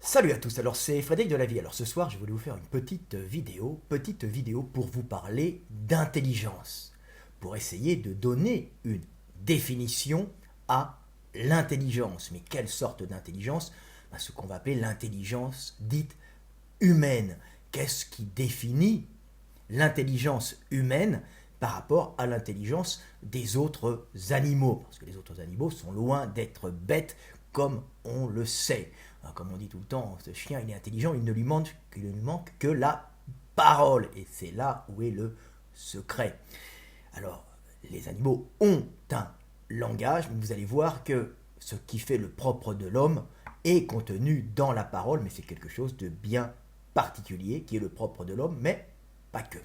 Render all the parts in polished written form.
Salut à tous, alors c'est Frédéric de la Vie. Alors ce soir, je voulais vous faire une petite vidéo pour vous parler d'intelligence, pour essayer de donner une définition à l'intelligence. Mais quelle sorte d'intelligence? Ce qu'on va appeler l'intelligence dite humaine. Qu'est-ce qui définit l'intelligence humaine par rapport à l'intelligence des autres animaux? Parce que les autres animaux sont loin d'être bêtes comme on le sait. Comme on dit tout le temps, ce chien il est intelligent, il ne lui manque que la parole. Et c'est là où est le secret. Alors, les animaux ont un langage, mais vous allez voir que ce qui fait le propre de l'homme est contenu dans la parole, mais c'est quelque chose de bien particulier qui est le propre de l'homme, mais pas que.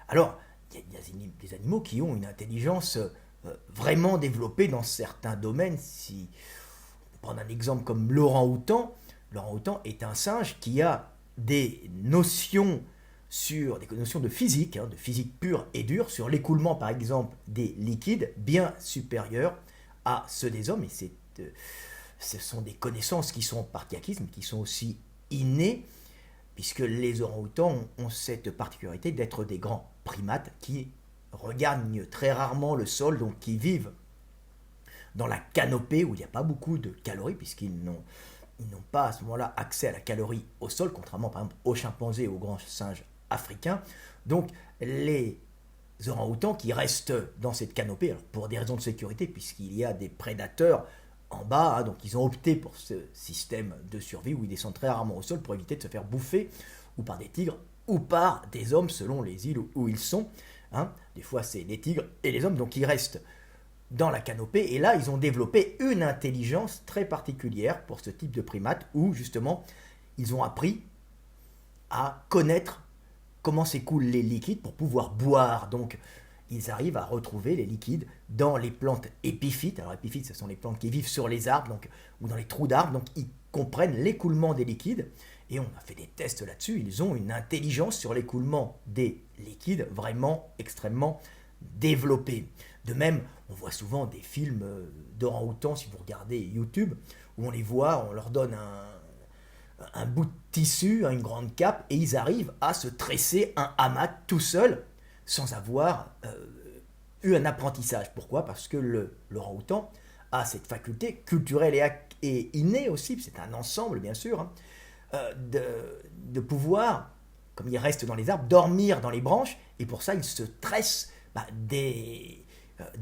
Alors, il y a des animaux qui ont une intelligence vraiment développée dans certains domaines. Si prendre un exemple comme l'orang-outan. L'orang-outan est un singe qui a des notions de physique, de physique pure et dure, sur l'écoulement par exemple des liquides, bien supérieurs à ceux des hommes. Et ce sont des connaissances qui sont partie acquises, mais qui sont aussi innées, puisque les orang-outans ont cette particularité d'être des grands primates qui regagnent très rarement le sol, donc qui vivent dans la canopée où il n'y a pas beaucoup de calories, puisqu'ils n'ont pas à ce moment-là accès à la calorie au sol, contrairement par exemple aux chimpanzés et aux grands singes africains. Donc les orang-outans qui restent dans cette canopée, alors pour des raisons de sécurité, puisqu'il y a des prédateurs en bas, donc ils ont opté pour ce système de survie où ils descendent très rarement au sol pour éviter de se faire bouffer ou par des tigres ou par des hommes selon les îles où ils sont. Des fois c'est les tigres et les hommes, donc ils restent dans la canopée, et là ils ont développé une intelligence très particulière pour ce type de primate, où justement ils ont appris à connaître comment s'écoulent les liquides pour pouvoir boire. Donc ils arrivent à retrouver les liquides dans les plantes épiphytes. Alors épiphytes, ce sont les plantes qui vivent sur les arbres, donc, ou dans les trous d'arbres, donc ils comprennent l'écoulement des liquides, et on a fait des tests là-dessus. Ils ont une intelligence sur l'écoulement des liquides vraiment extrêmement développée. De même, on voit souvent des films d'orang-outans, si vous regardez YouTube, où on les voit, on leur donne un bout de tissu, une grande cape, et ils arrivent à se tresser un hamac tout seuls, sans avoir eu un apprentissage. Pourquoi? Parce que l'orang-outan a cette faculté culturelle et innée aussi, c'est un ensemble bien sûr, de pouvoir, comme il reste dans les arbres, dormir dans les branches, et pour ça il se tresse des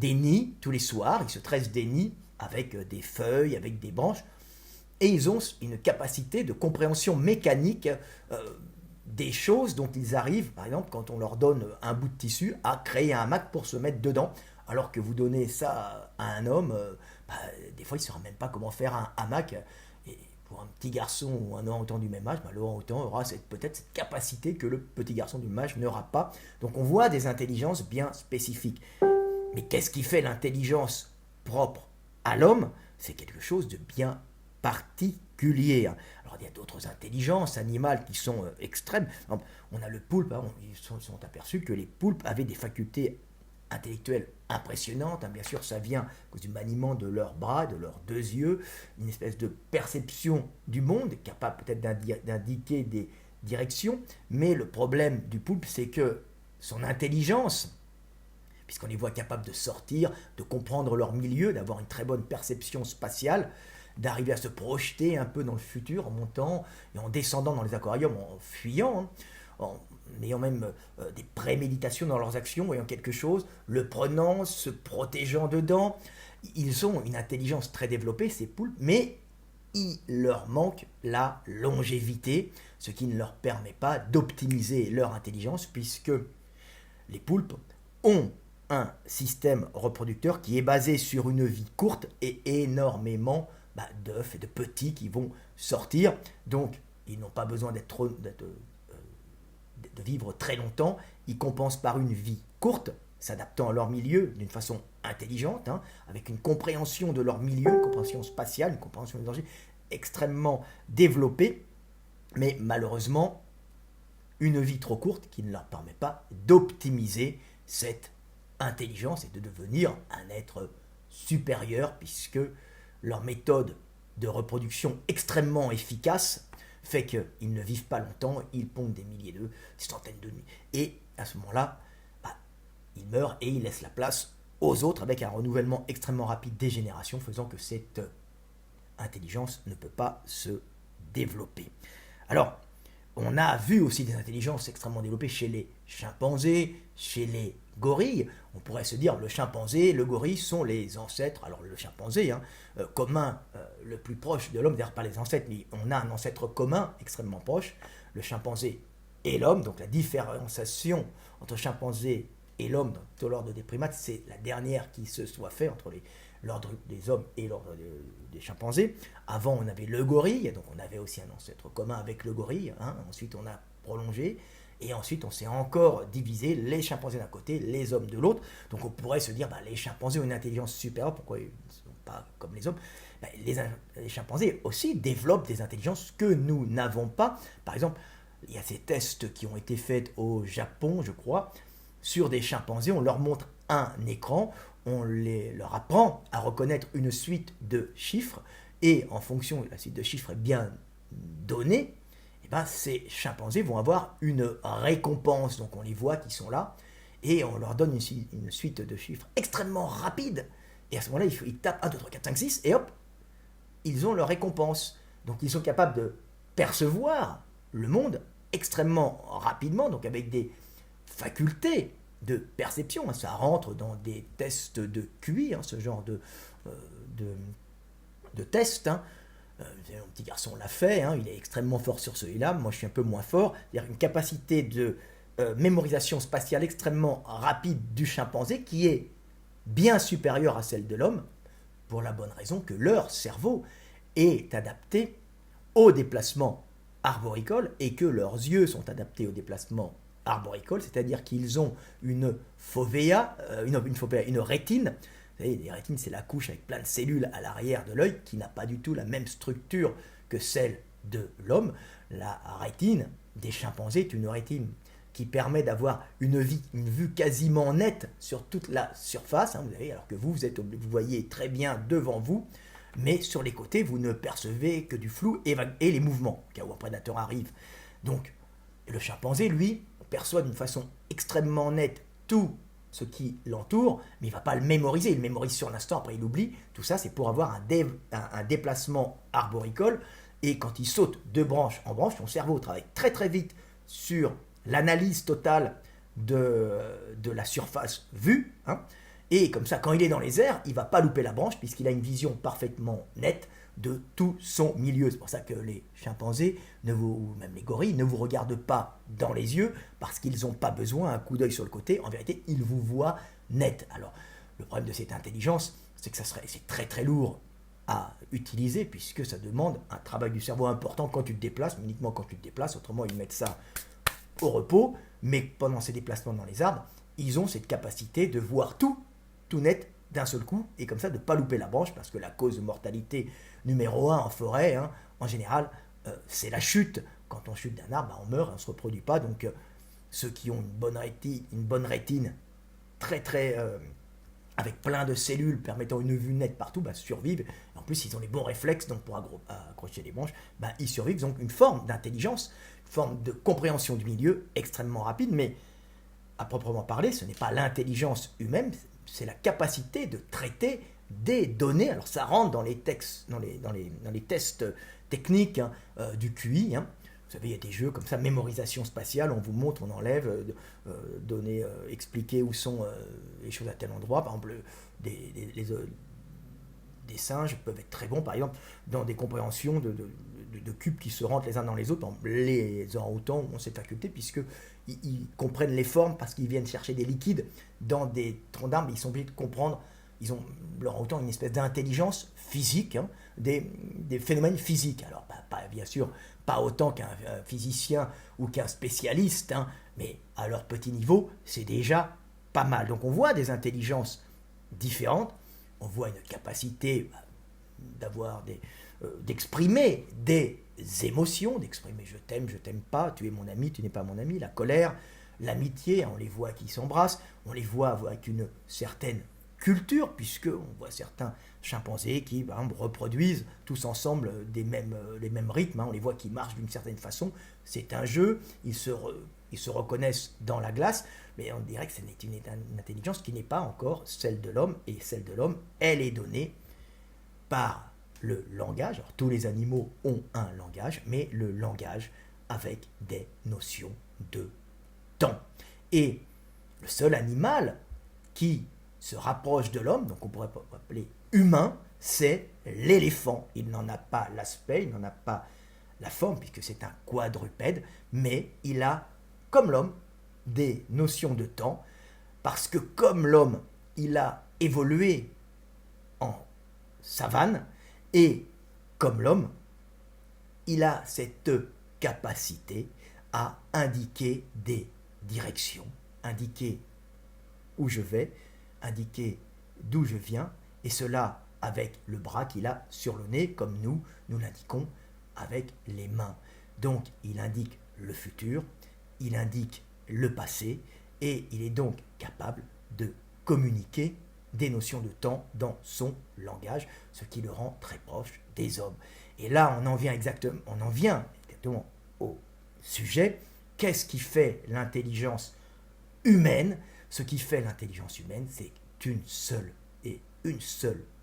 nids tous les soirs. Ils se tressent des nids avec des feuilles, avec des branches, et ils ont une capacité de compréhension mécanique des choses, dont ils arrivent, par exemple, quand on leur donne un bout de tissu, à créer un hamac pour se mettre dedans, alors que vous donnez ça à un homme, des fois il ne saura même pas comment faire un hamac. Et pour un petit garçon ou un orang-outan du même âge, le orang-outan aura peut-être cette capacité que le petit garçon du même âge n'aura pas. Donc on voit des intelligences bien spécifiques. Mais qu'est-ce qui fait l'intelligence propre à l'homme? C'est quelque chose de bien particulier. Alors il y a d'autres intelligences animales qui sont extrêmes. On a le poulpe, ils sont aperçus que les poulpes avaient des facultés intellectuelles impressionnantes. Bien sûr, ça vient à cause du maniement de leurs bras, de leurs deux yeux, une espèce de perception du monde, capable peut-être d'indiquer des directions. Mais le problème du poulpe, c'est que son intelligence, puisqu'on les voit capables de sortir, de comprendre leur milieu, d'avoir une très bonne perception spatiale, d'arriver à se projeter un peu dans le futur en montant et en descendant dans les aquariums, en fuyant, en ayant même des préméditations dans leurs actions, voyant quelque chose, le prenant, se protégeant dedans. Ils ont une intelligence très développée, ces poulpes, mais il leur manque la longévité, ce qui ne leur permet pas d'optimiser leur intelligence, puisque les poulpes ont un système reproducteur qui est basé sur une vie courte et énormément d'œufs et de petits qui vont sortir. Donc, ils n'ont pas besoin de vivre très longtemps. Ils compensent par une vie courte, s'adaptant à leur milieu d'une façon intelligente, avec une compréhension de leur milieu, une compréhension spatiale, une compréhension des dangers extrêmement développée. Mais malheureusement, une vie trop courte qui ne leur permet pas d'optimiser cette intelligence et de devenir un être supérieur, puisque leur méthode de reproduction extrêmement efficace fait qu'ils ne vivent pas longtemps, ils pondent des milliers d'œufs, des centaines de nuits. Et à ce moment-là, ils meurent et ils laissent la place aux autres avec un renouvellement extrêmement rapide des générations, faisant que cette intelligence ne peut pas se développer. Alors, on a vu aussi des intelligences extrêmement développées chez les chimpanzés, chez les gorilles. On pourrait se dire le chimpanzé, le gorille sont les ancêtres. Alors le chimpanzé, commun, le plus proche de l'homme, d'ailleurs pas les ancêtres, mais on a un ancêtre commun extrêmement proche, le chimpanzé et l'homme. Donc la différenciation entre chimpanzé et l'homme dans l'ordre des primates, c'est la dernière qui se soit faite entre l'ordre des hommes et l'ordre des chimpanzés. Avant, on avait le gorille, donc on avait aussi un ancêtre commun avec le gorille. Ensuite, on a prolongé. Et ensuite, on s'est encore divisé, les chimpanzés d'un côté, les hommes de l'autre. Donc on pourrait se dire, les chimpanzés ont une intelligence supérieure, pourquoi ils ne sont pas comme les hommes? Les chimpanzés aussi développent des intelligences que nous n'avons pas. Par exemple, il y a ces tests qui ont été faits au Japon, je crois, sur des chimpanzés. On leur montre un écran, on leur apprend à reconnaître une suite de chiffres, et en fonction de la suite de chiffres est bien donnée, ces chimpanzés vont avoir une récompense. Donc on les voit qui sont là, et on leur donne une suite de chiffres extrêmement rapide. Et à ce moment-là, ils tapent 1, 2, 3, 4, 5, 6, et hop, ils ont leur récompense. Donc ils sont capables de percevoir le monde extrêmement rapidement, donc avec des facultés de perception. Ça rentre dans des tests de QI, ce genre de test. Mon petit garçon l'a fait, il est extrêmement fort sur celui-là, moi je suis un peu moins fort. C'est-à-dire une capacité de mémorisation spatiale extrêmement rapide du chimpanzé qui est bien supérieure à celle de l'homme, pour la bonne raison que leur cerveau est adapté au déplacement arboricole et que leurs yeux sont adaptés au déplacement arboricole, c'est-à-dire qu'ils ont une fovea, une rétine. Vous savez, les rétines, c'est la couche avec plein de cellules à l'arrière de l'œil qui n'a pas du tout la même structure que celle de l'homme. La rétine des chimpanzés est une rétine qui permet d'avoir une vue quasiment nette sur toute la surface, vous savez, alors que vous voyez très bien devant vous, mais sur les côtés, vous ne percevez que du flou et les mouvements, au cas où un prédateur arrive. Donc, le chimpanzé, lui, perçoit d'une façon extrêmement nette tout ce qui l'entoure, mais il ne va pas le mémoriser, il le mémorise sur l'instant, après il oublie. Tout ça, c'est pour avoir un déplacement arboricole, et quand il saute de branche en branche, son cerveau travaille très très vite sur l'analyse totale de la surface vue, et comme ça, quand il est dans les airs, il ne va pas louper la branche, puisqu'il a une vision parfaitement nette de tout son milieu. C'est pour ça que les chimpanzés, ou même les gorilles, ne vous regardent pas dans les yeux, parce qu'ils n'ont pas besoin d'un coup d'œil sur le côté. En vérité, ils vous voient net. Alors, le problème de cette intelligence, c'est que c'est très très lourd à utiliser, puisque ça demande un travail du cerveau important quand tu te déplaces, mais uniquement quand tu te déplaces. Autrement, ils mettent ça au repos, mais pendant ces déplacements dans les arbres, ils ont cette capacité de voir tout net d'un seul coup, et comme ça de ne pas louper la branche, parce que la cause de mortalité numéro 1 en forêt, en général, c'est la chute. Quand on chute d'un arbre, on meurt, on ne se reproduit pas. Donc ceux qui ont une bonne rétine très très avec plein de cellules permettant une vue nette partout, survivent. En plus, ils ont les bons réflexes, donc pour accrocher les branches, ils survivent. Donc une forme d'intelligence, une forme de compréhension du milieu extrêmement rapide, mais à proprement parler, ce n'est pas l'intelligence humaine, c'est la capacité de traiter des données. Alors ça rentre dans les textes, dans les tests techniques du QI. Vous savez, il y a des jeux comme ça, mémorisation spatiale, on vous montre, on enlève, données, expliquer où sont les choses à tel endroit. Par exemple, des singes peuvent être très bons, par exemple, dans des compréhensions de cubes qui se rentrent les uns dans les autres. Par exemple, les orang-outans ont cette faculté, puisqu'ils comprennent les formes, parce qu'ils viennent chercher des liquides dans des troncs d'arbres. Ils sont obligés de comprendre. Ils ont orang-outan une espèce d'intelligence physique, des phénomènes physiques. Alors, bien sûr, pas autant qu'un physicien ou qu'un spécialiste, mais à leur petit niveau, c'est déjà pas mal. Donc on voit des intelligences différentes, on voit une capacité d'exprimer des émotions, d'exprimer je t'aime pas, tu es mon ami, tu n'es pas mon ami, la colère, l'amitié, on les voit qui s'embrassent, on les voit avec une certaine culture, puisqu'on voit certains chimpanzés qui par exemple, reproduisent tous ensemble les mêmes rythmes, on les voit qui marchent d'une certaine façon, c'est un jeu, ils se reconnaissent dans la glace, mais on dirait que c'est une intelligence qui n'est pas encore celle de l'homme, et celle de l'homme, elle est donnée par le langage. Alors, tous les animaux ont un langage, mais le langage avec des notions de temps. Et le seul animal qui se rapproche de l'homme, donc on pourrait appeler humain, c'est l'éléphant. Il n'en a pas l'aspect, il n'en a pas la forme, puisque c'est un quadrupède, mais il a, comme l'homme, des notions de temps, parce que comme l'homme, il a évolué en savane, et comme l'homme, il a cette capacité à indiquer des directions, indiquer où je vais, indiquer d'où je viens, et cela avec le bras qu'il a sur le nez, comme nous l'indiquons avec les mains. Donc il indique le futur, il indique le passé, et il est donc capable de communiquer des notions de temps dans son langage, ce qui le rend très proche des hommes. Et là, on en vient exactement au sujet. Qu'est-ce qui fait l'intelligence humaine? Ce qui fait l'intelligence humaine, c'est une seule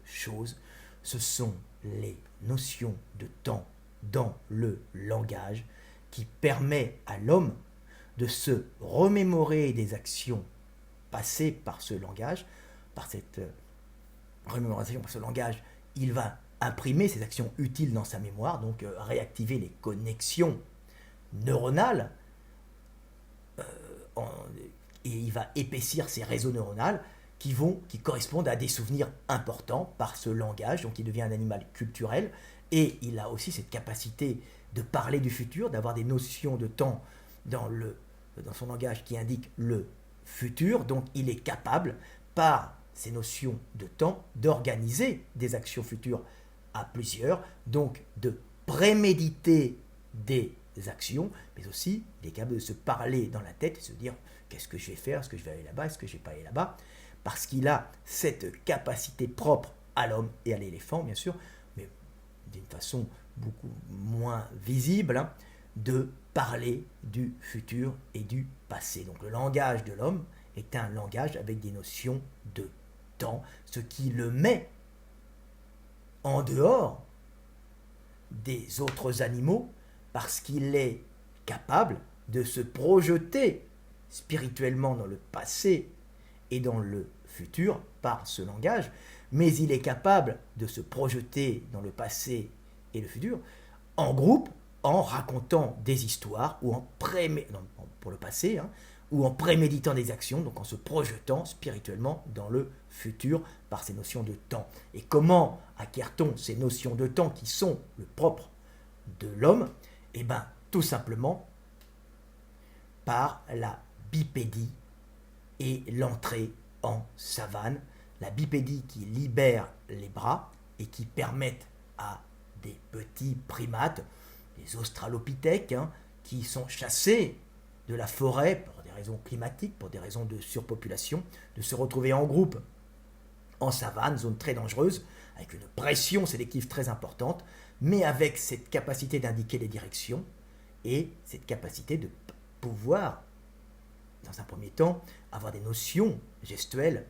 chose, ce sont les notions de temps dans le langage qui permet à l'homme de se remémorer des actions passées par ce langage. Par cette remémoration, par ce langage, il va imprimer ces actions utiles dans sa mémoire, donc réactiver les connexions neuronales, et il va épaissir ces réseaux neuronaux qui correspondent à des souvenirs importants par ce langage, donc il devient un animal culturel, et il a aussi cette capacité de parler du futur, d'avoir des notions de temps dans son langage qui indiquent le futur, donc il est capable, par ces notions de temps, d'organiser des actions futures à plusieurs, donc de préméditer des actions, mais aussi il est capable de se parler dans la tête et se dire qu'est-ce que je vais faire, est-ce que je vais aller là-bas, est-ce que je ne vais pas aller là-bas, parce qu'il a cette capacité propre à l'homme et à l'éléphant, bien sûr, mais d'une façon beaucoup moins visible, de parler du futur et du passé. Donc le langage de l'homme est un langage avec des notions de temps, ce qui le met en dehors des autres animaux parce qu'il est capable de se projeter spirituellement dans le passé et dans le futur par ce langage, mais il est capable de se projeter dans le passé et le futur en groupe, en racontant des histoires ou pour le passé, ou en préméditant des actions, donc en se projetant spirituellement dans le futur par ces notions de temps. Et comment acquiert-on ces notions de temps qui sont le propre de l'homme? Eh bien, tout simplement par la bipédie et l'entrée en savane. La bipédie qui libère les bras et qui permettent à des petits primates, les australopithèques, qui sont chassés de la forêt pour des raisons climatiques, pour des raisons de surpopulation, de se retrouver en groupe en savane, zone très dangereuse, avec une pression sélective très importante, mais avec cette capacité d'indiquer les directions et cette capacité de pouvoir, dans un premier temps, avoir des notions gestuelles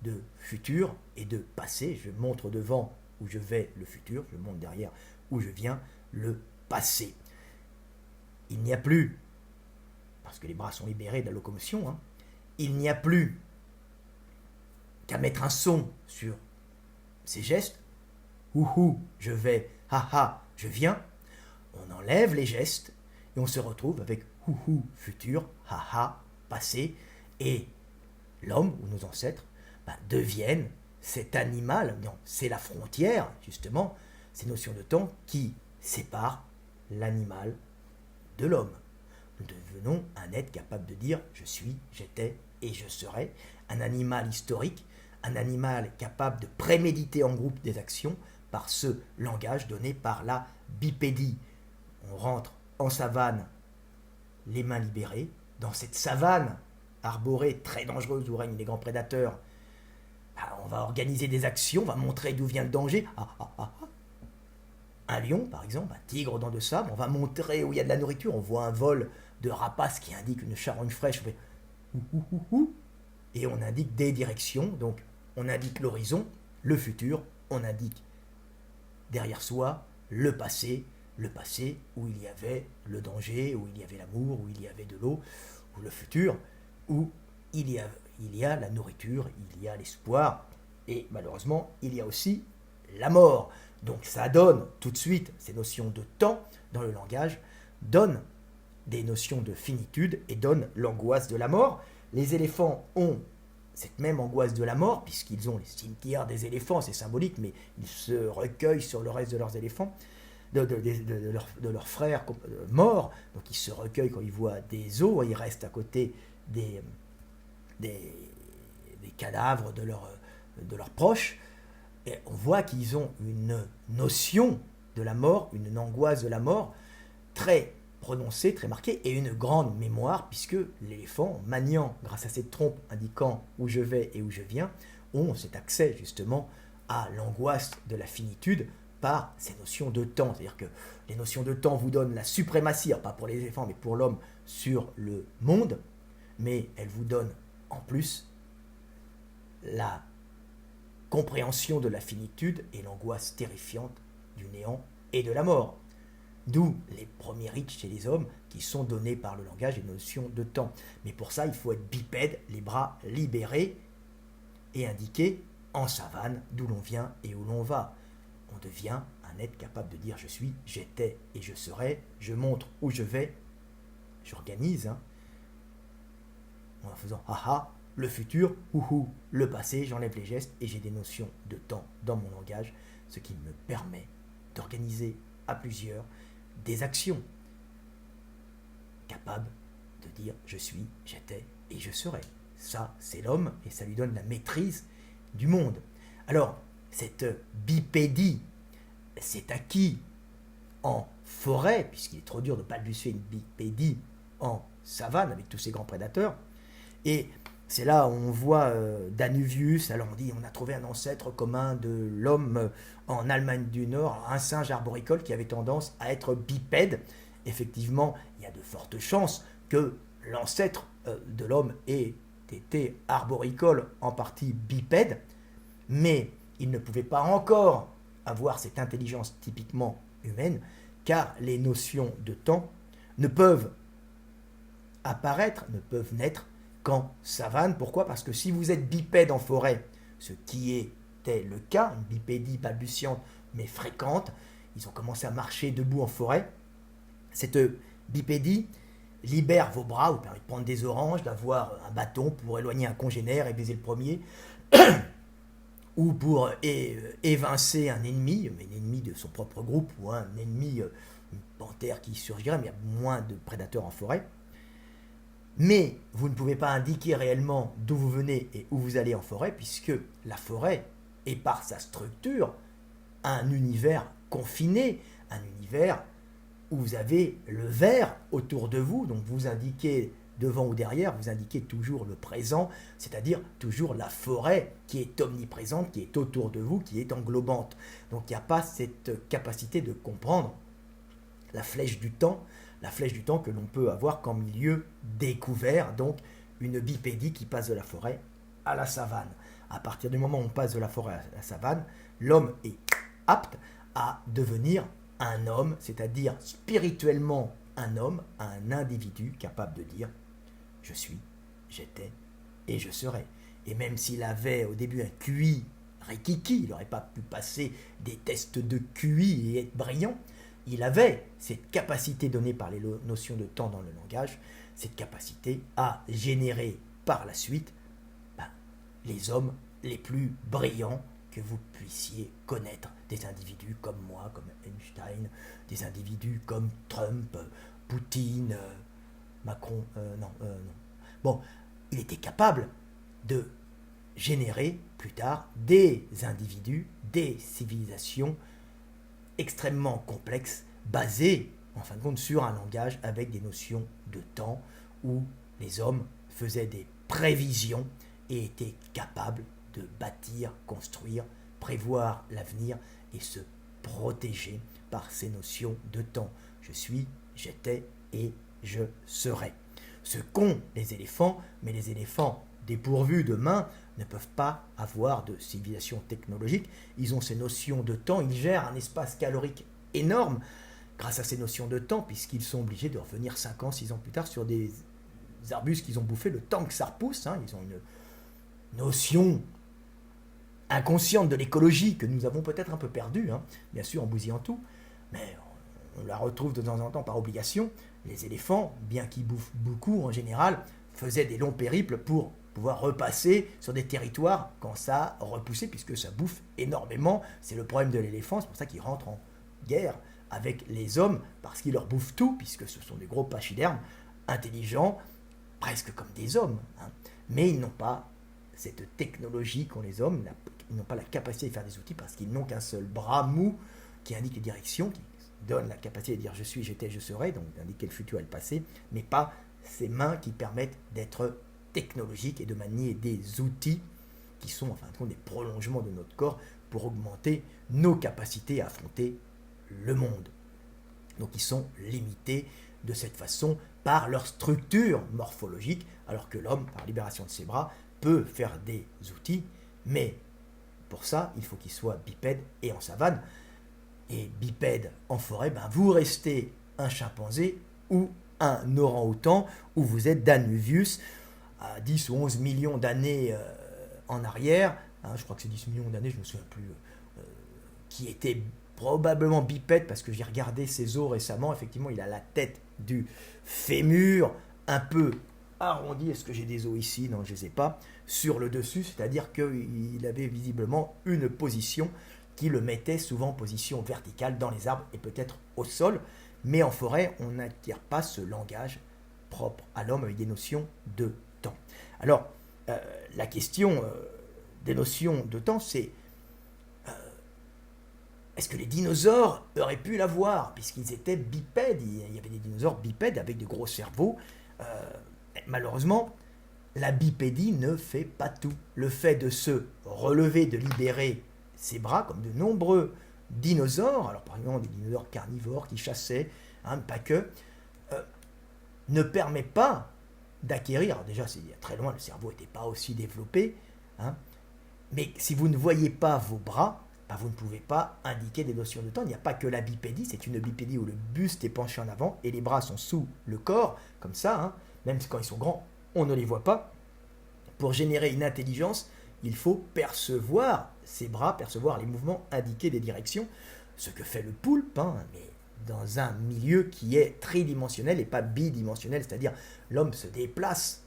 de futur et de passé. Je montre devant où je vais, le futur, je montre derrière où je viens, le passé. Il n'y a plus, parce que les bras sont libérés de la locomotion, il n'y a plus qu'à mettre un son sur ces gestes. Houhou, je vais, haha, je viens. On enlève les gestes et on se retrouve avec houhou, futur, haha, passé. Et l'homme ou nos ancêtres deviennent cet animal. Non, c'est la frontière, justement, ces notions de temps qui séparent l'animal de l'homme. Nous devenons un être capable de dire je suis, j'étais et je serai, un animal historique, un animal capable de préméditer en groupe des actions par ce langage donné par la bipédie. On rentre en savane, les mains libérées, dans cette savane arborée très dangereuse où règnent les grands prédateurs, On va organiser des actions, on va montrer d'où vient le danger. Un lion, par exemple, un tigre aux dents de sable, on va montrer où il y a de la nourriture, on voit un vol de rapaces qui indique une charogne fraîche, on fait ouh, et on indique des directions, donc on indique l'horizon, le futur, on indique derrière soi le passé où il y avait le danger, où il y avait l'amour, où il y avait de l'eau, ou le futur où il y a la nourriture, il y a l'espoir, et malheureusement, il y a aussi la mort. Donc ça donne tout de suite ces notions de temps dans le langage, donne des notions de finitude et donne l'angoisse de la mort. Les éléphants ont cette même angoisse de la mort, puisqu'ils ont les cimetières des éléphants, c'est symbolique, mais ils se recueillent sur le reste de leurs éléphants, de leurs frères morts, donc ils se recueillent quand ils voient des os, ils restent à côté des cadavres de leurs proches, et on voit qu'ils ont une notion de la mort, une angoisse de la mort très prononcée, très marquée, et une grande mémoire, puisque l'éléphant, maniant, grâce à cette trompe indiquant où je vais et où je viens, ont cet accès justement à l'angoisse de la finitude par ces notions de temps. C'est-à-dire que les notions de temps vous donnent la suprématie, pas pour les éléphants, mais pour l'homme, sur le monde, mais elles vous donnent en plus la compréhension de la finitude et l'angoisse terrifiante du néant et de la mort. D'où les premiers rites chez les hommes qui sont donnés par le langage et notions de temps. Mais pour ça, il faut être bipède, les bras libérés et indiquer en savane d'où l'on vient et où l'on va. On devient un être capable de dire je suis, j'étais et je serai, je montre où je vais, j'organise, en faisant le futur, le passé, j'enlève les gestes et j'ai des notions de temps dans mon langage, ce qui me permet d'organiser à plusieurs des actions capables de dire je suis, j'étais et je serai. Ça, c'est l'homme et ça lui donne la maîtrise du monde. Alors, cette bipédie, c'est acquis en forêt, puisqu'il est trop dur de balbutier une bipédie en savane avec tous ces grands prédateurs. Et c'est là où on voit Danuvius, alors on dit on a trouvé un ancêtre commun de l'homme en Allemagne du Nord, un singe arboricole qui avait tendance à être bipède. Effectivement, il y a de fortes chances que l'ancêtre de l'homme ait été arboricole, en partie bipède, mais il ne pouvait pas encore avoir cette intelligence typiquement humaine, car les notions de temps ne peuvent apparaître, ne peuvent naître qu'en savane. Pourquoi ? Parce que si vous êtes bipède en forêt, ce qui était le cas, une bipédie balbutiante mais fréquente, ils ont commencé à marcher debout en forêt, cette bipédie libère vos bras, vous permet de prendre des oranges, d'avoir un bâton pour éloigner un congénère et baiser le premier, ou pour évincer un ennemi, mais un ennemi de son propre groupe, ou un ennemi, une panthère qui surgirait, mais il y a moins de prédateurs en forêt. Mais vous ne pouvez pas indiquer réellement d'où vous venez et où vous allez en forêt, puisque la forêt est par sa structure un univers confiné, un univers où vous avez le vert autour de vous, donc vous indiquez devant ou derrière, vous indiquez toujours le présent, c'est-à-dire toujours la forêt qui est omniprésente, qui est autour de vous, qui est englobante. Donc il n'y a pas cette capacité de comprendre la flèche du temps que l'on peut avoir qu'en milieu découvert, donc une bipédie qui passe de la forêt à la savane. À partir du moment où on passe de la forêt à la savane, l'homme est apte à devenir un homme, c'est-à-dire spirituellement un homme, un individu capable de dire « je suis, j'étais et je serai ». Et même s'il avait au début un QI rikiki, il n'aurait pas pu passer des tests de QI et être brillant, il avait cette capacité donnée par les notions de temps dans le langage, cette capacité à générer par la suite les hommes les plus brillants que vous puissiez connaître, des individus comme moi, comme Einstein, des individus comme Trump, Poutine, Macron, non. Bon, il était capable de générer plus tard des individus, des civilisations extrêmement complexes, basées en fin de compte sur un langage avec des notions de temps où les hommes faisaient des prévisions et étaient capables de bâtir, construire, prévoir l'avenir et se protéger par ces notions de temps. Je suis, j'étais et je serai. Ce qu'ont les éléphants, mais les éléphants dépourvus de mains ne peuvent pas avoir de civilisation technologique. Ils ont ces notions de temps, ils gèrent un espace calorique énorme grâce à ces notions de temps, puisqu'ils sont obligés de revenir 5 ans, 6 ans plus tard sur des arbustes qu'ils ont bouffés le temps que ça repousse. Ils ont une notion inconsciente de l'écologie que nous avons peut-être un peu perdue, bien sûr en bousillant tout, mais on la retrouve de temps en temps par obligation. Les éléphants, bien qu'ils bouffent beaucoup en général, faisaient des longs périples pour pouvoir repasser sur des territoires quand ça a repoussé, puisque ça bouffe énormément. C'est le problème de l'éléphant, c'est pour ça qu'il rentre en guerre avec les hommes, parce qu'ils leur bouffent tout, puisque ce sont des gros pachydermes, intelligents, presque comme des hommes. Mais ils n'ont pas cette technologie qu'ont les hommes, ils n'ont pas la capacité de faire des outils, parce qu'ils n'ont qu'un seul bras mou qui indique les directions, qui donne la capacité de dire je suis, j'étais, je serai, donc d'indiquer le futur et le passé, mais pas ces mains qui permettent d'être technologiques et de manier des outils qui sont en fin de compte des prolongements de notre corps pour augmenter nos capacités à affronter le monde. Donc ils sont limités de cette façon par leur structure morphologique, alors que l'homme, par libération de ses bras, peut faire des outils, mais pour ça, il faut qu'il soit bipède et en savane. Et bipède en forêt, vous restez un chimpanzé ou un orang-outan, ou vous êtes Danuvius à 10 ou 11 millions d'années en arrière, je crois que c'est 10 millions d'années, je ne me souviens plus, qui était probablement bipède, parce que j'ai regardé ses os récemment, effectivement il a la tête du fémur un peu arrondi. Est-ce que j'ai des os ici? Non, je ne les ai pas. Sur le dessus, c'est-à-dire qu'il avait visiblement une position qui le mettait souvent en position verticale dans les arbres et peut-être au sol. Mais en forêt, on n'acquiert pas ce langage propre à l'homme avec des notions de temps. Alors, la question des notions de temps, c'est est-ce que les dinosaures auraient pu l'avoir, puisqu'ils étaient bipèdes? Il y avait des dinosaures bipèdes avec de gros cerveaux. Malheureusement, la bipédie ne fait pas tout. Le fait de se relever, de libérer ses bras, comme de nombreux dinosaures, alors par exemple des dinosaures carnivores qui chassaient, pas que, ne permet pas d'acquérir, alors déjà c'est très loin, le cerveau n'était pas aussi développé, mais si vous ne voyez pas vos bras, vous ne pouvez pas indiquer des notions de temps. Il n'y a pas que la bipédie, c'est une bipédie où le buste est penché en avant et les bras sont sous le corps, comme ça, même quand ils sont grands, on ne les voit pas. Pour générer une intelligence, il faut percevoir ses bras, percevoir les mouvements, indiquer des directions, ce que fait le poulpe, mais dans un milieu qui est tridimensionnel et pas bidimensionnel, c'est-à-dire l'homme se déplace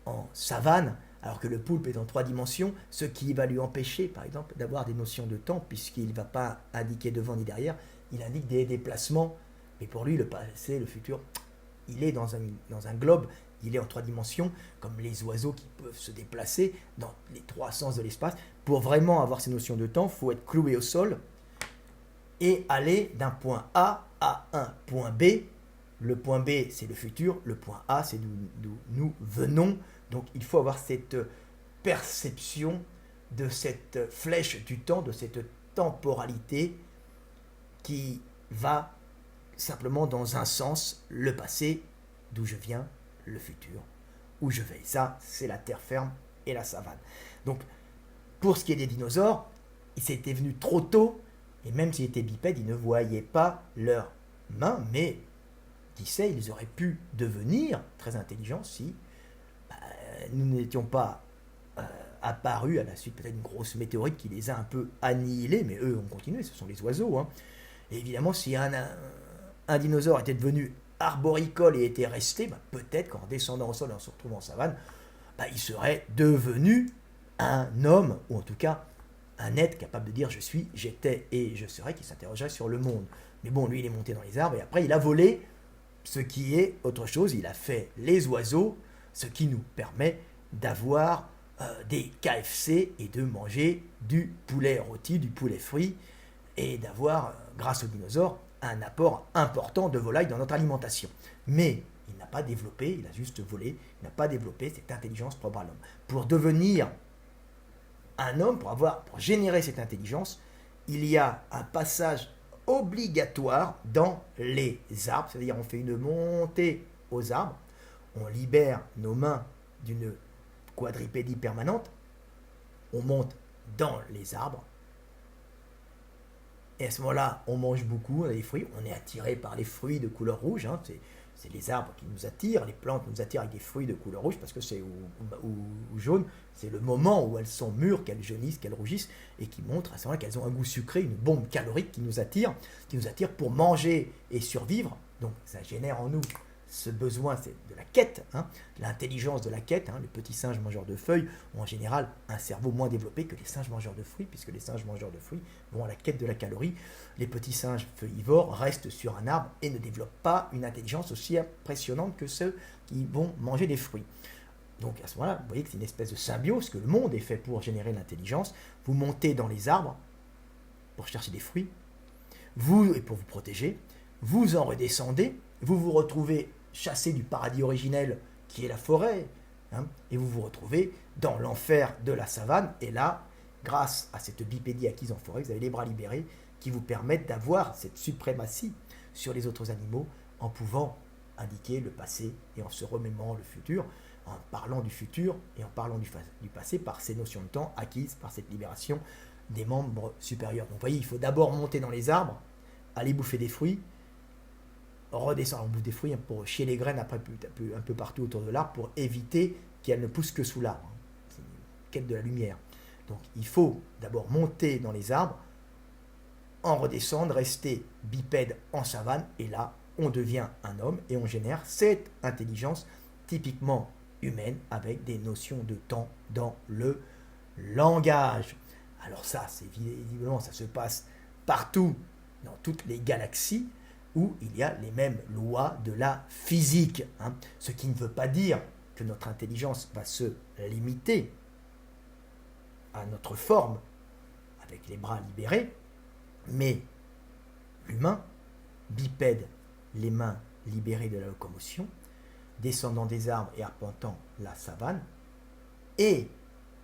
en savane, alors que le poulpe est en 3 dimensions, ce qui va lui empêcher, par exemple, d'avoir des notions de temps, puisqu'il ne va pas indiquer devant ni derrière, il indique des déplacements, mais pour lui, le passé, le futur, il est dans un globe, il est en 3 dimensions, comme les oiseaux qui peuvent se déplacer dans les 3 sens de l'espace. Pour vraiment avoir ces notions de temps, il faut être cloué au sol et aller d'un point A à un point B. Le point B, c'est le futur, le point A, c'est d'où nous venons. Donc il faut avoir cette perception de cette flèche du temps, de cette temporalité qui va simplement dans un sens, le passé, d'où je viens, le futur, où je vais. Ça, c'est la terre ferme et la savane. Donc, pour ce qui est des dinosaures, ils étaient venus trop tôt, et même s'ils étaient bipèdes, ils ne voyaient pas leurs mains, mais qui sait, ils auraient pu devenir très intelligents si nous n'étions pas apparus à la suite peut-être d'une grosse météorite qui les a un peu annihilés, mais eux ont continué, ce sont les oiseaux. Et évidemment, si un dinosaure était devenu arboricole et était resté, peut-être qu'en descendant au sol et en se retrouvant en savane, il serait devenu un homme, ou en tout cas un être capable de dire je suis, j'étais et je serai, qui s'interrogerait sur le monde. Mais bon, lui il est monté dans les arbres et après il a volé, ce qui est autre chose, il a fait les oiseaux, ce qui nous permet d'avoir des KFC et de manger du poulet rôti, du poulet frit, et d'avoir, grâce aux dinosaures, un apport important de volaille dans notre alimentation. Mais il n'a pas développé, il a juste volé, il n'a pas développé cette intelligence propre à l'homme. Pour devenir un homme, pour générer cette intelligence, il y a un passage obligatoire dans les arbres, c'est-à-dire on fait une montée aux arbres, on libère nos mains d'une quadripédie permanente, on monte dans les arbres, et à ce moment-là, on mange beaucoup, on a des fruits, on est attiré par les fruits de couleur rouge, hein, c'est les arbres qui nous attirent, les plantes nous attirent avec des fruits de couleur rouge parce que c'est ou jaune, c'est le moment où elles sont mûres, qu'elles jaunissent, qu'elles rougissent et qui montrent à ce moment-là qu'elles ont un goût sucré, une bombe calorique qui nous attire pour manger et survivre. Donc ça génère en nous ce besoin, c'est de la quête, hein, l'intelligence de la quête. Hein. Les petits singes mangeurs de feuilles ont en général un cerveau moins développé que les singes mangeurs de fruits, puisque les singes mangeurs de fruits vont à la quête de la calorie. Les petits singes feuillivores restent sur un arbre et ne développent pas une intelligence aussi impressionnante que ceux qui vont manger des fruits. Donc à ce moment-là, vous voyez que c'est une espèce de symbiose, que le monde est fait pour générer l'intelligence. Vous montez dans les arbres pour chercher des fruits, et pour vous protéger, vous en redescendez, vous vous retrouvez chassé du paradis originel qui est la forêt, hein, et vous vous retrouvez dans l'enfer de la savane, et là, grâce à cette bipédie acquise en forêt, vous avez les bras libérés qui vous permettent d'avoir cette suprématie sur les autres animaux en pouvant indiquer le passé et en se remémorant le futur, en parlant du futur et en parlant du passé par ces notions de temps acquises par cette libération des membres supérieurs. Donc vous voyez, il faut d'abord monter dans les arbres, aller bouffer des fruits, redescendre, on bouffe des fruits pour chier les graines après un peu partout autour de l'arbre pour éviter qu'elles ne poussent que sous l'arbre. C'est une quête de la lumière. Donc il faut d'abord monter dans les arbres, en redescendre, rester bipède en savane, et là on devient un homme et on génère cette intelligence typiquement humaine avec des notions de temps dans le langage. Alors ça, c'est visiblement, ça se passe partout dans toutes les galaxies où il y a les mêmes lois de la physique. Hein. Ce qui ne veut pas dire que notre intelligence va se limiter à notre forme avec les bras libérés, mais l'humain, bipède, les mains libérées de la locomotion, descendant des arbres et arpentant la savane, est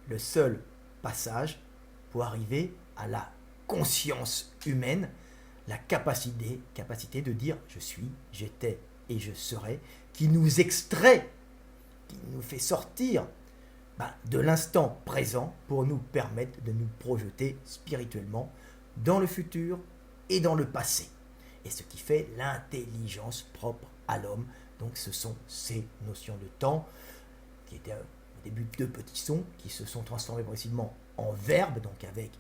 le seul passage pour arriver à la conscience humaine, la capacité de dire je suis, j'étais et je serai, qui nous extrait, qui nous fait sortir de l'instant présent pour nous permettre de nous projeter spirituellement dans le futur et dans le passé. Et ce qui fait l'intelligence propre à l'homme. Donc ce sont ces notions de temps qui étaient au début deux petits sons qui se sont transformés progressivement en verbes, donc avec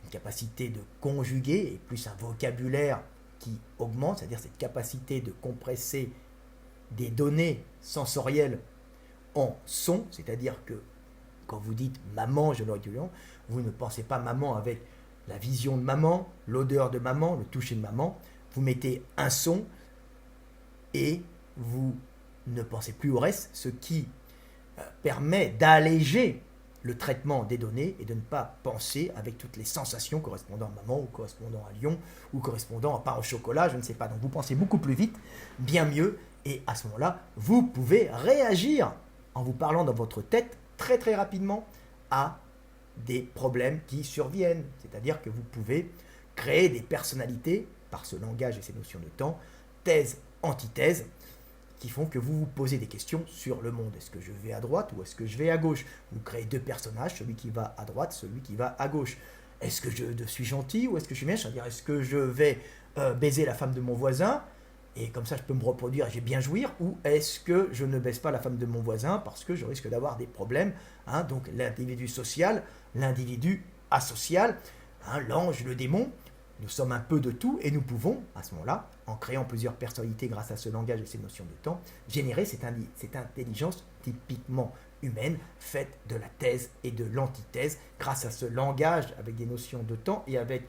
une capacité de conjuguer et plus un vocabulaire qui augmente, c'est-à-dire cette capacité de compresser des données sensorielles en sons, c'est-à-dire que quand vous dites maman, je l'aurais dit, vous ne pensez pas maman avec la vision de maman, l'odeur de maman, le toucher de maman, vous mettez un son et vous ne pensez plus au reste, ce qui permet d'alléger le traitement des données et de ne pas penser avec toutes les sensations correspondant à maman ou correspondant à lion ou correspondant à pain au chocolat, je ne sais pas. Donc vous pensez beaucoup plus vite, bien mieux, et à ce moment-là, vous pouvez réagir en vous parlant dans votre tête très très rapidement à des problèmes qui surviennent. C'est-à-dire que vous pouvez créer des personnalités par ce langage et ces notions de temps, thèse, antithèse, qui font que vous vous posez des questions sur le monde. Est-ce que je vais à droite ou est-ce que je vais à gauche? Vous créez deux personnages, celui qui va à droite, celui qui va à gauche. Est-ce que je suis gentil ou est-ce que je suis méchant? C'est-à-dire, est-ce que je vais baiser la femme de mon voisin et comme ça je peux me reproduire et j'ai bien jouir, ou est-ce que je ne baise pas la femme de mon voisin parce que je risque d'avoir des problèmes, hein? Donc l'individu social, l'individu asocial, hein, l'ange, le démon. Nous sommes un peu de tout et nous pouvons, à ce moment-là, en créant plusieurs personnalités grâce à ce langage et ces notions de temps, générer cette intelligence typiquement humaine, faite de la thèse et de l'antithèse, grâce à ce langage avec des notions de temps et avec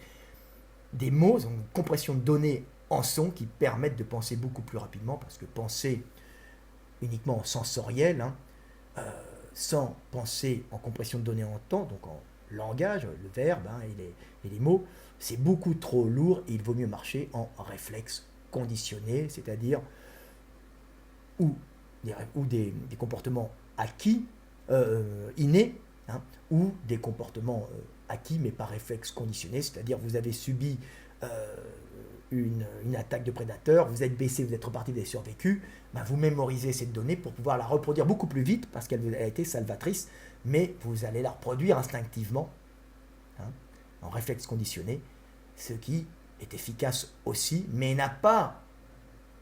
des mots, une compression de données en son qui permettent de penser beaucoup plus rapidement, parce que penser uniquement en sensoriel, hein, sans penser en compression de données en temps, donc en langage, le verbe hein, et les mots, c'est beaucoup trop lourd et il vaut mieux marcher en réflexe conditionné, c'est-à-dire ou des comportements acquis, innés, hein, ou des comportements acquis mais par réflexe conditionné, c'est-à-dire vous avez subi une attaque de prédateur, vous êtes baissé, vous êtes reparti, vous avez survécu, ben vous mémorisez cette donnée pour pouvoir la reproduire beaucoup plus vite parce qu'elle a été salvatrice, mais vous allez la reproduire instinctivement, hein, en réflexe conditionné, ce qui est efficace aussi, mais n'a pas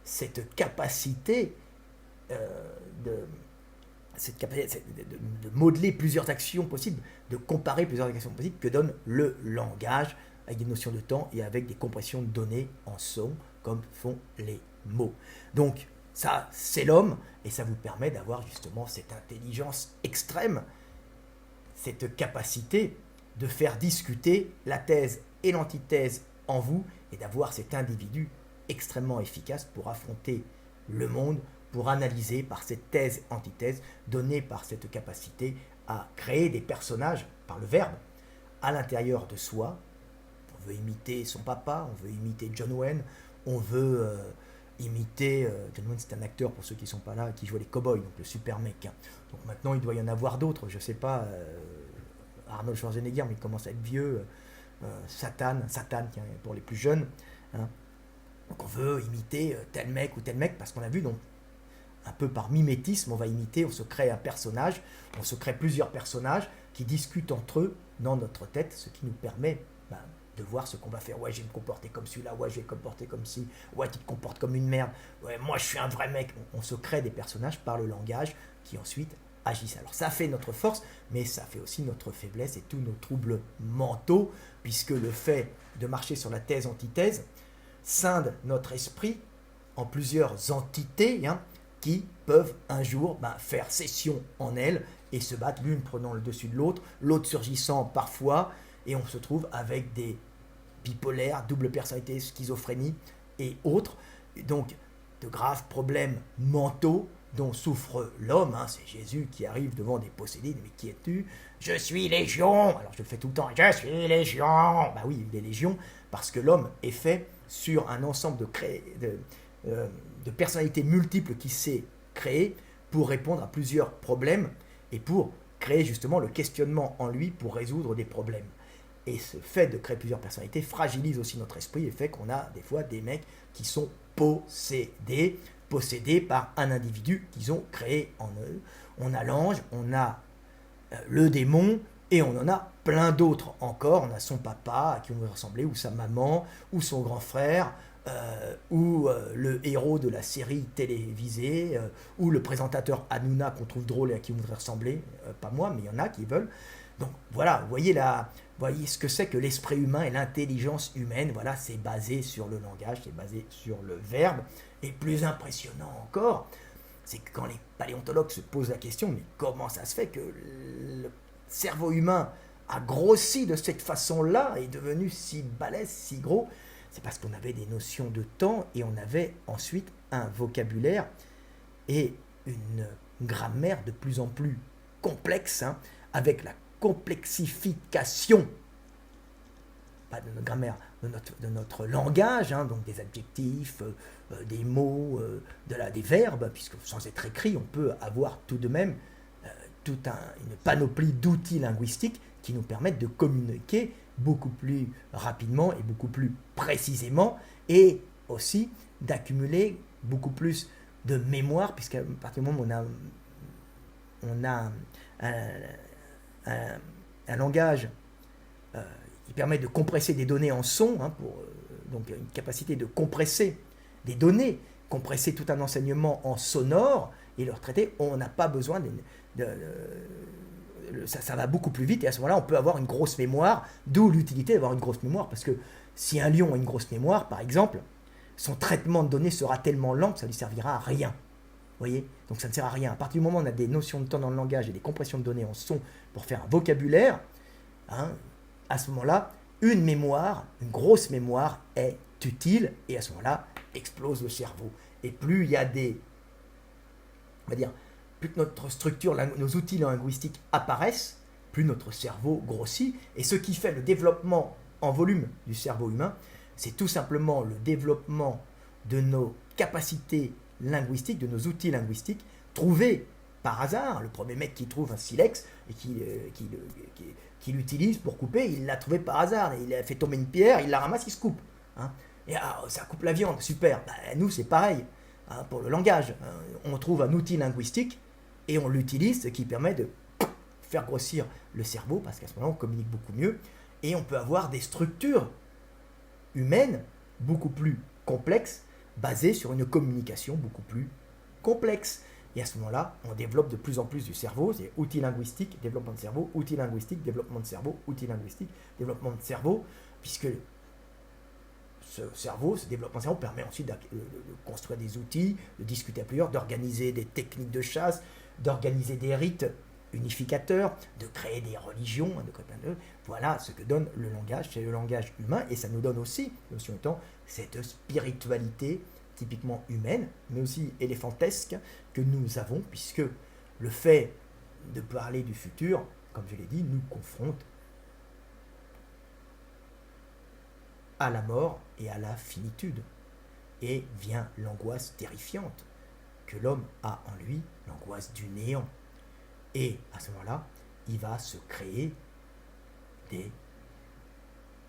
cette capacité de modeler plusieurs actions possibles, de comparer plusieurs actions possibles que donne le langage avec des notions de temps et avec des compressions de données en son, comme font les mots. Donc ça, c'est l'homme, et ça vous permet d'avoir justement cette intelligence extrême, cette capacité de faire discuter la thèse et l'antithèse en vous, et d'avoir cet individu extrêmement efficace pour affronter le monde, pour analyser par cette thèse, antithèse, donnée par cette capacité à créer des personnages par le verbe à l'intérieur de soi. On veut imiter son papa, on veut imiter John Wayne, on veut imiter... John Wayne, c'est un acteur, pour ceux qui ne sont pas là, qui joue les cow-boys, donc le super mec. Hein. Donc maintenant, il doit y en avoir d'autres, je ne sais pas, Arnold Schwarzenegger, mais il commence à être vieux, Satan, tiens, pour les plus jeunes. Hein. Donc on veut imiter tel mec ou tel mec, parce qu'on a vu, donc, un peu par mimétisme, on va imiter, on se crée un personnage, on se crée plusieurs personnages qui discutent entre eux dans notre tête, ce qui nous permet de voir ce qu'on va faire. Ouais, je vais me comporter comme celui-là, ouais, je vais me comporter comme ci, ouais, tu te comportes comme une merde, ouais, moi je suis un vrai mec. On se crée des personnages par le langage qui ensuite agissent. Alors ça fait notre force, mais ça fait aussi notre faiblesse et tous nos troubles mentaux, puisque le fait de marcher sur la thèse-antithèse scinde notre esprit en plusieurs entités, hein, qui peuvent un jour faire session en elles et se battre, l'une prenant le dessus de l'autre, l'autre surgissant parfois, et on se trouve avec des bipolaires, double personnalité, schizophrénie et autres, et donc de graves problèmes mentaux dont souffre l'homme. Hein. C'est Jésus qui arrive devant des possédés, mais qui es-tu? Je suis légion. Alors je le fais tout le temps, je suis légion. Bah oui, il est légion, parce que l'homme est fait sur un ensemble de personnalités multiples qui s'est créé pour répondre à plusieurs problèmes et pour créer justement le questionnement en lui pour résoudre des problèmes. Et ce fait de créer plusieurs personnalités fragilise aussi notre esprit et fait qu'on a des fois des mecs qui sont possédés par un individu qu'ils ont créé en eux. On a l'ange, on a le démon, et on en a plein d'autres encore. On a son papa à qui on veut ressembler, ou sa maman, ou son grand frère, ou le héros de la série télévisée, ou le présentateur Hanouna qu'on trouve drôle et à qui on voudrait ressembler. Pas moi, mais il y en a qui veulent. Donc voilà, vous voyez ce que c'est que l'esprit humain et l'intelligence humaine. Voilà, c'est basé sur le langage, c'est basé sur le verbe. Et plus impressionnant encore, c'est que quand les paléontologues se posent la question, mais comment ça se fait que le cerveau humain a grossi de cette façon-là, est devenu si balèze, si gros? C'est parce qu'on avait des notions de temps et on avait ensuite un vocabulaire et une grammaire de plus en plus complexe, hein, avec la complexification, pas de notre grammaire, de notre langage, hein, donc des adjectifs, des mots, des verbes, puisque sans être écrit, on peut avoir tout de même toute une panoplie d'outils linguistiques qui nous permettent de communiquer beaucoup plus rapidement et beaucoup plus précisément, et aussi d'accumuler beaucoup plus de mémoire, puisqu'à partir du moment où on a un langage qui permet de compresser des données en son, hein, donc une capacité de compresser des données, compresser tout un enseignement en sonore et le retraiter, on n'a pas besoin ça va beaucoup plus vite, et à ce moment-là, on peut avoir une grosse mémoire, d'où l'utilité d'avoir une grosse mémoire, parce que si un lion a une grosse mémoire, par exemple, son traitement de données sera tellement lent que ça ne lui servira à rien. Vous voyez? Donc ça ne sert à rien. À partir du moment où on a des notions de temps dans le langage et des compressions de données en son pour faire un vocabulaire, hein, à ce moment-là, une mémoire, une grosse mémoire est utile, et à ce moment-là, explose le cerveau. Et plus il y a plus que notre structure, nos outils linguistiques apparaissent, plus notre cerveau grossit. Et ce qui fait le développement en volume du cerveau humain, c'est tout simplement le développement de nos capacités linguistiques, de nos outils linguistiques, trouver par hasard. Le premier mec qui trouve un silex et qui l'utilise pour couper, il l'a trouvé par hasard. Il a fait tomber une pierre, il la ramasse, il se coupe. Hein. Et ça coupe la viande, super. Nous, c'est pareil. Hein, pour le langage, on trouve un outil linguistique et on l'utilise, ce qui permet de faire grossir le cerveau, parce qu'à ce moment-là, on communique beaucoup mieux. Et on peut avoir des structures humaines beaucoup plus complexes, basées sur une communication beaucoup plus complexe. Et à ce moment-là, on développe de plus en plus du cerveau. C'est outils linguistiques, développement de cerveau, outils linguistiques, développement de cerveau, outils linguistiques, développement de cerveau, puisque ce cerveau, ce développement de cerveau permet ensuite de construire des outils, de discuter à plusieurs, d'organiser des techniques de chasse, d'organiser des rites unificateurs, de créer des religions, voilà ce que donne le langage, c'est le langage humain, et ça nous donne aussi, notion de temps, cette spiritualité typiquement humaine, mais aussi éléphantesque que nous avons, puisque le fait de parler du futur, comme je l'ai dit, nous confronte à la mort et à la finitude. Et vient l'angoisse terrifiante que l'homme a en lui, l'angoisse du néant. Et à ce moment-là, il va se créer des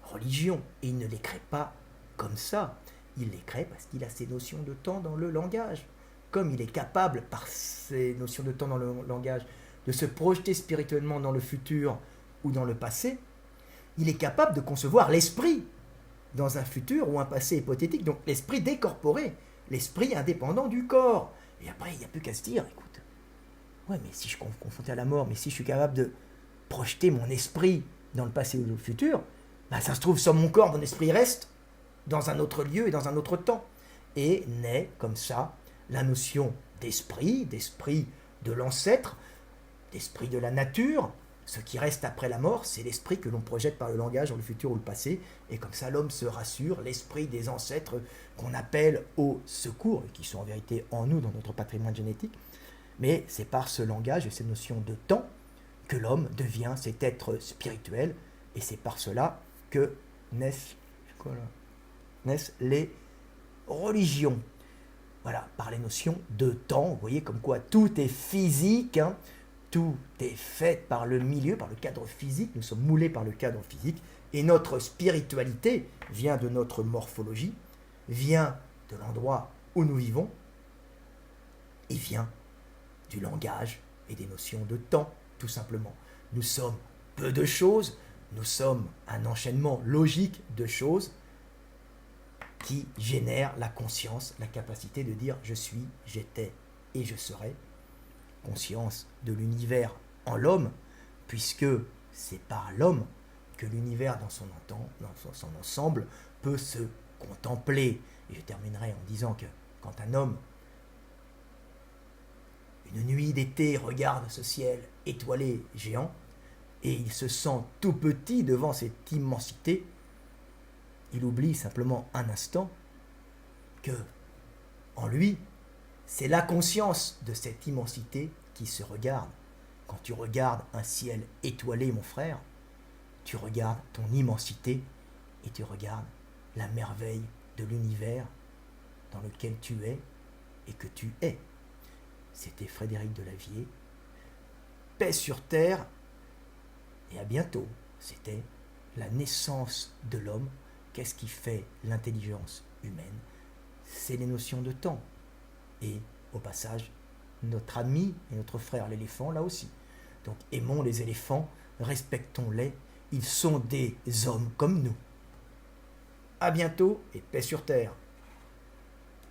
religions. Et il ne les crée pas comme ça. Il les crée parce qu'il a ces notions de temps dans le langage. Comme il est capable, par ces notions de temps dans le langage, de se projeter spirituellement dans le futur ou dans le passé, il est capable de concevoir l'esprit dans un futur ou un passé hypothétique. Donc l'esprit décorporé, l'esprit indépendant du corps. Et après, il n'y a plus qu'à se dire, écoute, ouais, mais si je suis confronté à la mort, mais si je suis capable de projeter mon esprit dans le passé ou le futur, ça se trouve sur mon corps, mon esprit reste dans un autre lieu et dans un autre temps. Et naît comme ça la notion d'esprit de l'ancêtre, d'esprit de la nature. Ce qui reste après la mort, c'est l'esprit que l'on projette par le langage dans le futur ou le passé. Et comme ça, l'homme se rassure, l'esprit des ancêtres qu'on appelle au secours, et qui sont en vérité en nous, dans notre patrimoine génétique. Mais c'est par ce langage et cette notion de temps que l'homme devient cet être spirituel. Et c'est par cela que naissent les religions. Voilà, par les notions de temps. Vous voyez comme quoi tout est physique, hein. Tout est fait par le milieu, par le cadre physique. Nous sommes moulés par le cadre physique. Et notre spiritualité vient de notre morphologie, vient de l'endroit où nous vivons, et vient du langage et des notions de temps, tout simplement. Nous sommes peu de choses, nous sommes un enchaînement logique de choses qui génèrent la conscience, la capacité de dire je suis, j'étais et je serai. Conscience de l'univers en l'homme, puisque c'est par l'homme que l'univers dans son ensemble peut se contempler. Et je terminerai en disant que quand un homme, une nuit d'été, regarde ce ciel étoilé géant, et il se sent tout petit devant cette immensité, il oublie simplement un instant que, en lui, c'est la conscience de cette immensité qui se regarde. Quand tu regardes un ciel étoilé, mon frère, tu regardes ton immensité et tu regardes la merveille de l'univers dans lequel tu es et que tu es. C'était Frédéric Delavier. Paix sur terre et à bientôt. C'était la naissance de l'homme. Qu'est-ce qui fait l'intelligence humaine? C'est les notions de temps. Et au passage, notre ami et notre frère l'éléphant, là aussi. Donc aimons les éléphants, respectons-les, ils sont des hommes comme nous. À bientôt et paix sur terre.